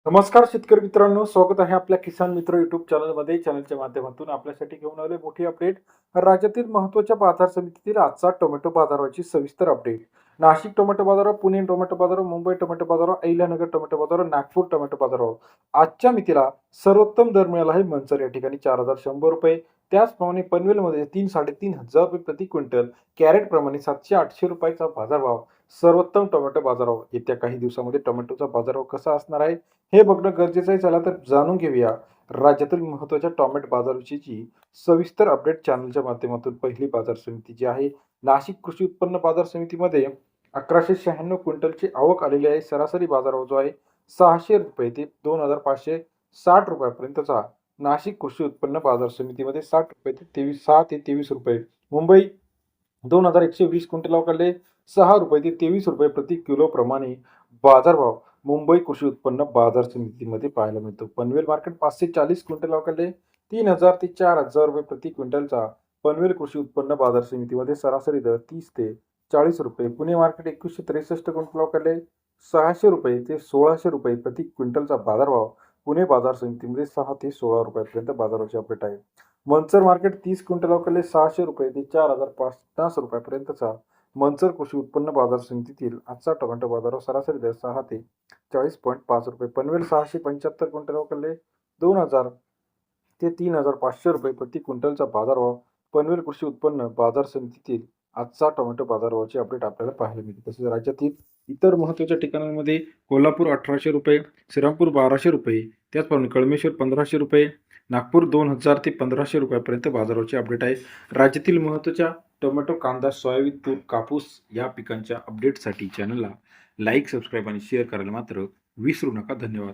नमस्कार शेतकरी मित्रांनो, स्वागत आहे आपल्या किसान मित्र युट्यूब चॅनलमध्ये. चॅनलच्या माध्यमातून आपल्यासाठी घेऊन आले मोठी अपडेट. राज्यातील महत्त्वाच्या बाजार समितीतील आजचा टोमॅटो बाजाराची सविस्तर अपडेट. नाशिक टोमॅटो बाजारावर, पुणे टोमॅटो बाजारावर, मुंबई टोमॅटो बाजारावर, अहिल्यानगर टोमॅटो बाजारावर, नागपूर टोमॅटो बाजारावर आजच्या मितीला सर्वोत्तम दर मिळाला आहे. मंचर या ठिकाणी ₹4,100, त्याचप्रमाणे पनवेलमध्ये 3-3,500 रुपये प्रति क्विंटल, कॅरेट प्रमाणे ₹700-800 चा बाजारभाव. सर्वोत्तम टोमॅटो बाजारभाव. येत्या काही दिवसामध्ये टोमॅटोचा बाजारभाव कसा असणार आहे हे बघणं गरजेचं आहे. चला तर जाणून घेऊया राज्यातील महत्त्वाच्या टोमॅटो बाजाराविषयीची सविस्तर अपडेट चॅनलच्या माध्यमातून. पहिली बाजार समिती जी आहे नाशिक कृषी उत्पन्न बाजार समितीमध्ये 1196 क्विंटलची आवक आलेली आहे. सरासरी बाजारभाव जो आहे ₹600 ते ₹2,560 पर्यंतचा. नाशिक कृषी उत्पन्न बाजार समितीमध्ये ₹60 ते 6 ते ₹23. मुंबई 2,120 क्विंटल काढले ₹6 ते ₹23 प्रति किलो प्रमाणे बाजारभाव मुंबई कृषी उत्पन्न बाजार समितीमध्ये पाहायला मिळतो. पनवेल मार्केट 540 क्विंटल अवकाळले 3,000 ते ₹4,000 प्रति क्विंटलचा. पनवेल कृषी उत्पन्न बाजार समितीमध्ये सरासरी दर ₹30 ते ₹40. पुणे मार्केट 2163 क्विंटल अवकाळले ₹600 ते ₹1,600 प्रति क्विंटलचा बाजारभाव. पुणे बाजार समितीमध्ये 6 ते ₹16 पर्यंत बाजाराची अपडेट आहे. मंचर मार्केट 30 क्विंटल अवकाळले ₹600 ते ₹4,050 पर्यंतचा. मंचर कृषी उत्पन्न बाजार समितीतील आजचा टोमॅटो बाजारावर सरासरी दर 6 ते ₹40.5. पनवेल 675 क्विंटल अवकाळले 2,000 ते ₹3,500 प्रति क्विंटलचा बाजारभाव. पनवेल कृषी उत्पन्न बाजार समितीतील आजचा टोमॅटो बाजारभावाची अपडेट आपल्याला पाहायला मिळते. तसेच राज्यातील इतर महत्त्वाच्या ठिकाणांमध्ये कोल्हापूर ₹1,800, श्रीरामपूर ₹1,200, त्याचप्रमाणे कळमेश्वर ₹1,500, नागपूर 2,000 ते ₹1,500 पर्यंत बाजाराची अपडेट आहे. राज्यातील महत्त्वाच्या टोमॅटो, कांदा, सोयाबीन, तूर, कापूस या पिकांच्या अपडेटसाठी चॅनलला लाईक, सबस्क्राईब आणि शेअर करायला मात्र विसरू नका. धन्यवाद.